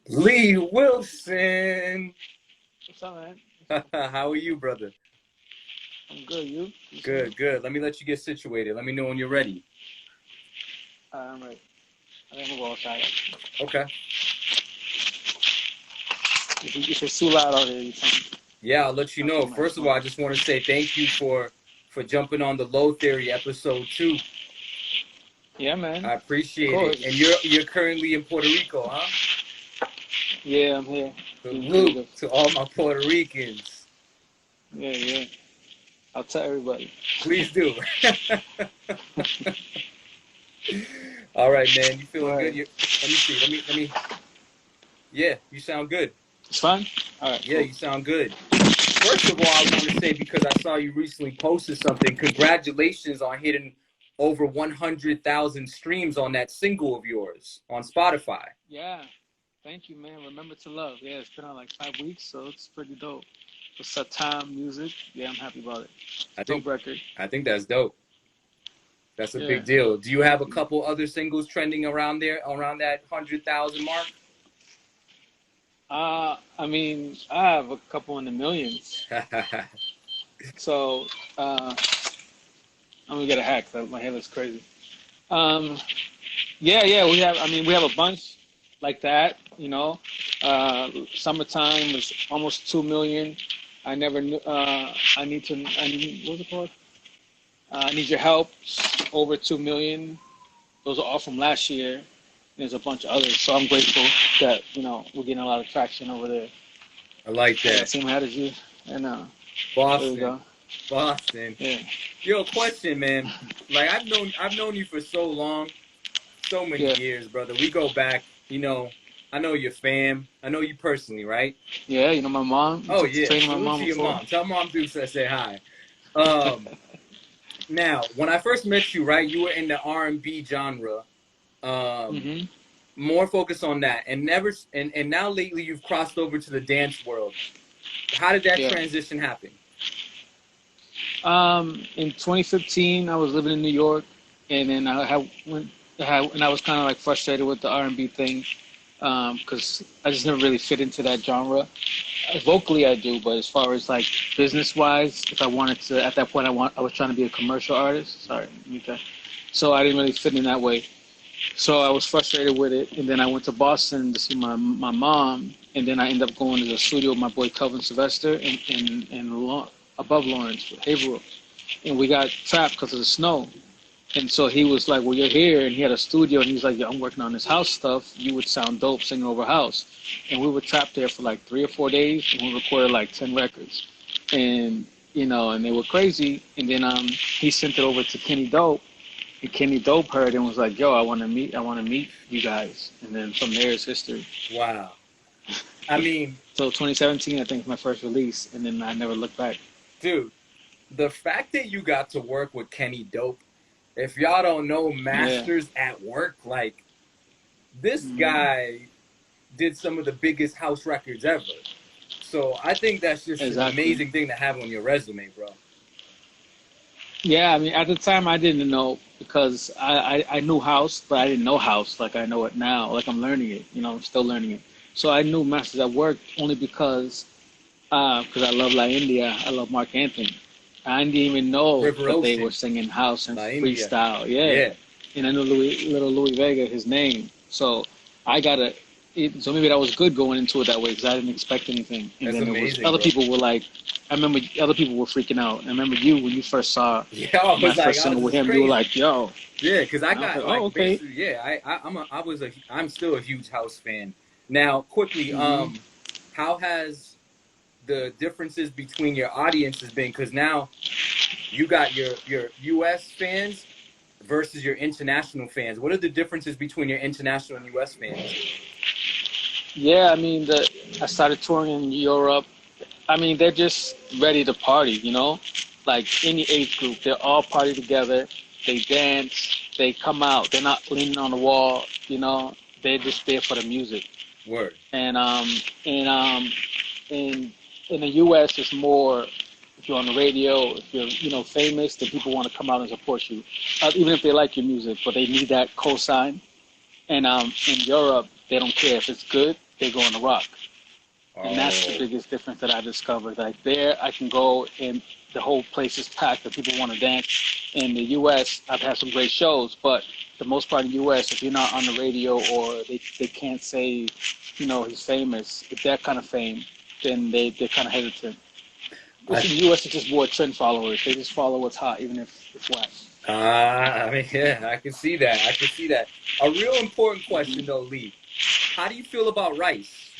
Lee Wilson. What's up, man? How are you, brother? I'm good. You? What's up? Good, good. Let me let you get situated. Let me know when you're ready. I'm ready. I think we'll go outside. Okay. If it's too loud out here, you tell me. Yeah, I'll let you Not too know. much, First of all, but I just want to say thank you for jumping on the Low Theory episode 2. yeah, man. I Of appreciate it. And course. you're currently in Puerto Rico, huh? Yeah, I'm here. Being Salute creative. to all my Puerto Ricans. Yeah, yeah. I'll tell everybody. Please do. All right, man. You Go feeling good? ahead. Let me see. Let me. Yeah, you sound good. It's fine. All right, Yeah, cool. you sound good. First of all, I want to say because I saw you recently posted something. Congratulations on hitting over 100,000 streams on that single of yours on Spotify. Yeah. Thank you, man. Remember to love. Yeah, it's been on like 5 weeks, so it's pretty dope. For Satam music, yeah, I'm happy about it. It's I a dope think record. I think that's dope. That's a Yeah. big deal. Do you have Thank a you. couple other singles trending around there, around that 100,000 mark? I mean, I have a couple in the millions. So, I'm gonna get a hack. My hair looks crazy. Um, yeah, yeah, we have. I mean, we have a bunch like that. Summertime was almost 2 million. I never knew. I need to. I need. What's it called? I need your help. Over 2 million. Those are all from last year. There's a bunch of others. So I'm grateful that we're getting a lot of traction over there. I like I got that. same hat as you, and there we Boston. go. Boston. Yeah. Yo, question, man. Like I've known you for so long, so many Yeah. years, brother. We go back, I know your fam. I know you personally, right? Yeah. You know my mom. You Oh took the yeah. train to my Salute mom to your before. mom. Tell Mom Dukes I say hi. Um Now, when I first met you, right, you were in the R&B genre. Um Hmm. More focused on that and never and now lately you've crossed over to the dance world. How did that Yeah. transition happen? In 2015, I was living in New York, and then and I was kind of like frustrated with the R&B thing, because I just never really fit into that genre. Vocally, I do, but as far as like business wise, if I wanted to, at that point, I was trying to be a commercial artist. Sorry, okay. So I didn't really fit in that way. So I was frustrated with it, and then I went to Boston to see my mom, and then I ended up going to the studio with my boy Kelvin Sylvester and above Lawrence, Haverhill, and we got trapped because of the snow. And so he was like, "Well, you're here," and he had a studio, and he's like, "Yeah, I'm working on this house stuff. You would sound dope singing over house." And we were trapped there for like 3 or 4 days, and we recorded like 10 records, and and they were crazy. And then he sent it over to Kenny Dope, and Kenny Dope heard and was like, "Yo, I want to meet you guys." And then from there is history. Wow. I mean, So 2017, I think, is my first release, and then I never looked back. dude, the fact that you got to work with Kenny Dope, if y'all don't know Yeah. Masters at Work, like this Hmm. guy did some of the biggest house records ever. So I think that's just an Exactly. amazing thing to have on your resume, bro. Yeah, I mean, at the time, I didn't know because I knew house, but I didn't know house like I know it now. Like I'm learning it, I'm still learning it. So I knew Masters at Work only because I love La India. I love Mark Anthony. I didn't even know River that they were Ocean, singing house and La India. freestyle. Yeah, Yeah, and I knew little Louis Vega, his name. So I gotta. So maybe that was good going into it that way because I didn't expect anything. And that's then it was amazing, other bro. people were like, I remember other people were freaking out. And I remember you when you first saw Yeah, I my was like, first oh, single this with is him. You were like, crazy. "Yo," Yeah, because I and I was got like, "Oh, like okay." basically, yeah, I'm still a huge house fan. Now, quickly, Hmm. how has the differences between your audiences been? Because now you got your U.S. fans versus your international fans. What are the differences between your international and U.S. fans? Yeah, I mean, I started touring in Europe. I mean, they're just ready to party, Like any age group, they're all party together. They dance. They come out. They're not leaning on the wall, They're just there for the music. Word. And in in the U.S., it's more if you're on the radio, if you're famous, then people want to come out and support you, even if they like your music, but they need that cosign. And in Europe, they don't care if it's good. they go on the rock. And that's the Oh, biggest difference that I discovered. Like there, I can go and the whole place is packed. The people want to dance. In the U.S., I've had some great shows, but the most part in the U.S., if you're not on the radio or they can't say, he's famous, if that kind of fame, then they're kind of hesitant. Which I in the U.S. is just more trend followers. They just follow what's hot, even if it's whack. I mean, yeah, I can see that. I can see that. A real important question, though, Lee. How do you feel about rice?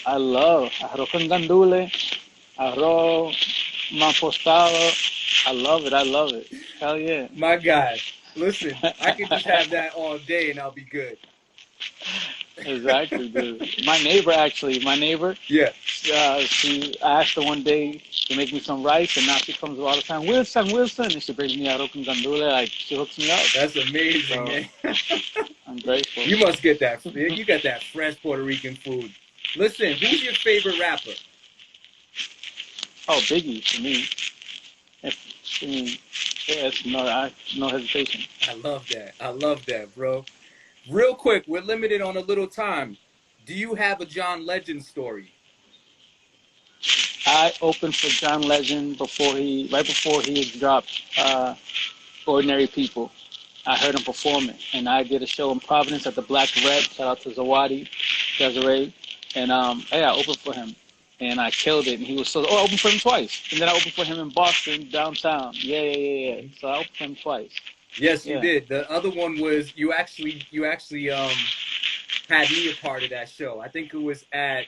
I love arroz con gandule, arroz manpostado. I love it. I love it. Hell yeah. My God, listen, I could just have that all day and I'll be good. Exactly, dude. My neighbor, Yeah, she asked her one day to make me some rice, and now she comes all the time. Wilson, and she brings me arroz con gandule. Like she hooks me up. that's amazing, So man. I'm grateful. You must get that. You got that French Puerto Rican food. Listen, who's your favorite rapper? Oh, Biggie for me. I mean, yeah, it's no hesitation. I love that. I love that, bro. Real quick, we're limited on a little time. Do you have a John Legend story? I opened for John Legend right before he had dropped Ordinary People. I heard him perform it, and I did a show in Providence at the Black Red. Shout out to Zawadi, Desiree, and hey, I opened for him, and I killed it. And he was I opened for him twice, and then I opened for him in Boston downtown. Yeah. So I opened for him twice. Yes, you Yeah. did. The other one was you actually had me a part of that show. I think it was at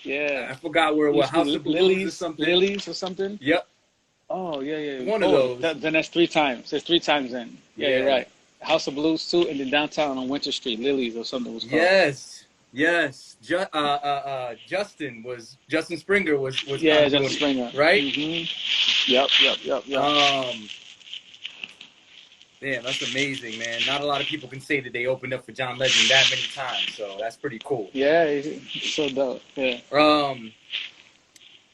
Yeah. I forgot where it was, House of Balloons or something. Lilies or something. Yep. Oh yeah. One of those. Then that's 3 times. There's 3 times then. Yeah, you're right. House of Blues too, and then downtown on Winter Street, Lilies or something was called. Yes. Justin Springer was Justin Springer, right? Mm-hmm. Yep. Damn, that's amazing, man. Not a lot of people can say that they opened up for John Legend that many times, so that's pretty cool. Yeah, it's so dope. Yeah.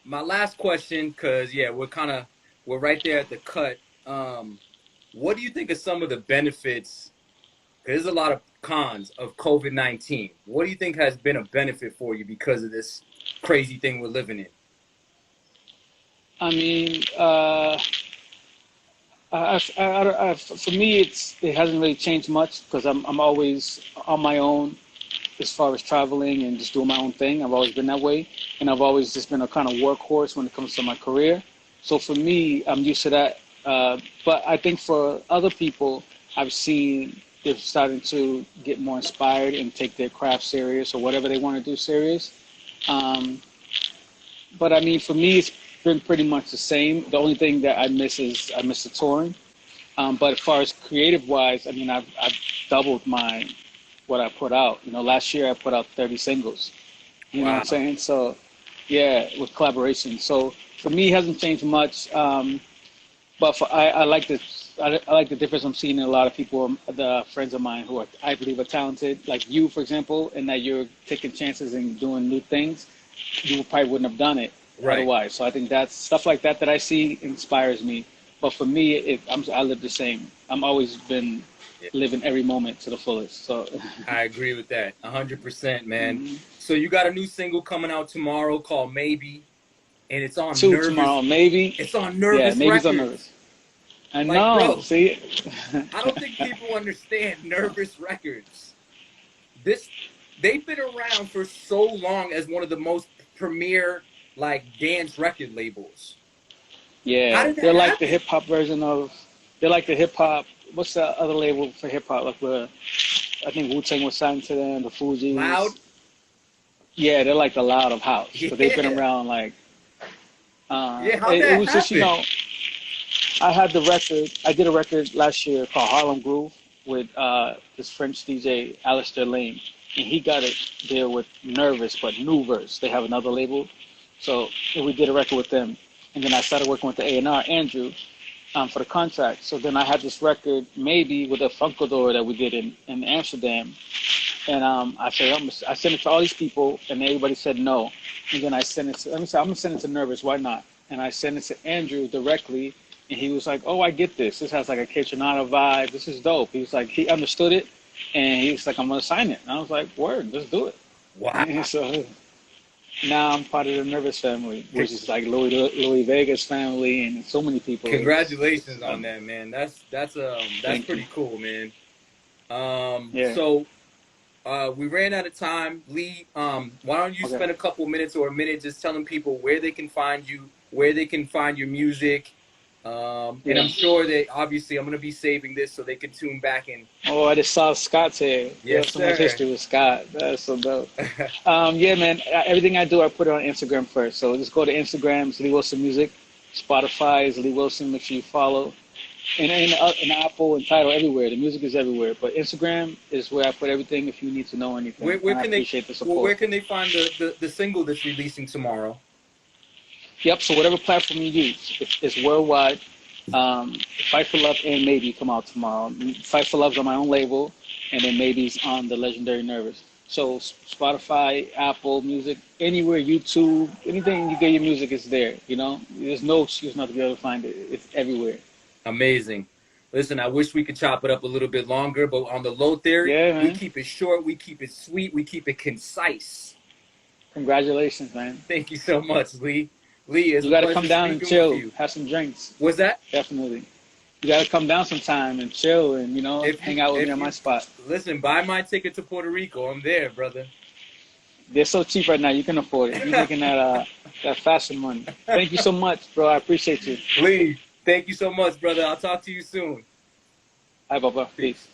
My last question, because we're right there at the cut. What do you think are some of the benefits? Because there's a lot of cons of COVID-19. What do you think has been a benefit for you because of this crazy thing we're living in? I mean, for me, it hasn't really changed much because I'm always on my own as far as traveling and just doing my own thing. I've always been that way, and I've always just been a kind of workhorse when it comes to my career. So for me, I'm used to that. But I think for other people, I've seen they're starting to get more inspired and take their craft serious or whatever they want to do serious. But I mean, for me, it's been pretty much the same. The only thing that I miss the touring. But as far as creative wise, I mean, I've doubled what I put out. Last year I put out 30 singles. You know what I'm saying? So yeah, with collaboration. So for me, it hasn't changed much. But I like the difference I'm seeing in a lot of people, the friends of mine who I believe are talented, like you, for example, and that you're taking chances and doing new things. You probably wouldn't have done it otherwise. So I think that's stuff like that I see inspires me. But for me, I live the same. I'm always been living every moment to the fullest. So I agree with that 100%, man. Mm-hmm. So you got a new single coming out tomorrow called Maybe, and it's on 2 Nervous. tomorrow, maybe. It's on Nervous. Yeah, maybe Records. it's on Nervous. I know. Bro, see, I don't think people understand Nervous Records. They've been around for so long as one of the most premier dance record labels. Yeah, they're like the hip hop version of. They're like the hip hop. What's the other label for hip hop? Like I think Wu-Tang was signed to them. The Fugees. Loud. Yeah, they're like the Loud of house. Yeah. But they've been around like. How'd that it was happen? just I had the record. I did a record last year called Harlem Groove with this French DJ Alistair Lane, and he got it there with Nervous, but Nuverse. They have another label, so we did a record with them. And then I started working with the A&R, Andrew, for the contract. So then I had this record, Maybe, with a Funkador that we did in Amsterdam. And I sent it to all these people, and everybody said no. And then I sent it to, I'm going to send it to Nervous, why not? And I sent it to Andrew directly, and he was like, oh, I get this. This has like a Kitchenada vibe. This is dope. He was like, he understood it. And he's like, I'm gonna sign it. And I was like, word, let's do it. Wow. And so now I'm part of the Nervous family, which is like Louis Vega's family and so many people. Congratulations on that, man. That's pretty you. cool, man. Yeah. So we ran out of time. Lee, why don't you Okay. spend a couple minutes or a minute just telling people where they can find you, where they can find your music. And I'm sure that obviously I'm gonna be saving this so they can tune back in. Oh, I just saw Scott's here. Yes, So much sir. history with Scott. That's so dope. Yeah, man. Everything I do, I put it on Instagram first. So just go to Instagram, it's Lee Wilson Music. Spotify is Lee Wilson. Make sure you follow. And in Apple and Tidal, everywhere. The music is everywhere. But Instagram is where I put everything if you need to know anything. Where I can appreciate the support. where can they find the single that's releasing tomorrow? Yep. So whatever platform you use, it's worldwide. Fight for Love and Maybe come out tomorrow. Fight for Love's on my own label, and then Maybe's on the Legendary Nervous. So Spotify, Apple Music, anywhere, YouTube, anything you get your music is there. You know, there's no excuse not to be able to find it. It's everywhere. Amazing. Listen, I wish we could chop it up a little bit longer, but on the low theory, Yeah, we man. keep it short, we keep it sweet, we keep it concise. Congratulations, man. Thank you so much, Lee. Lee, it's You a got to pleasure come down and speaking chill, with you. have some drinks. What's that? Definitely. You got to come down sometime and chill and, hang out with me on my spot. Listen, buy my ticket to Puerto Rico. I'm there, brother. They're so cheap right now. You can afford it. You're making that fashion money. Thank you so much, bro. I appreciate you. Lee, thank you so much, brother. I'll talk to you soon. Hi, Baba. Peace.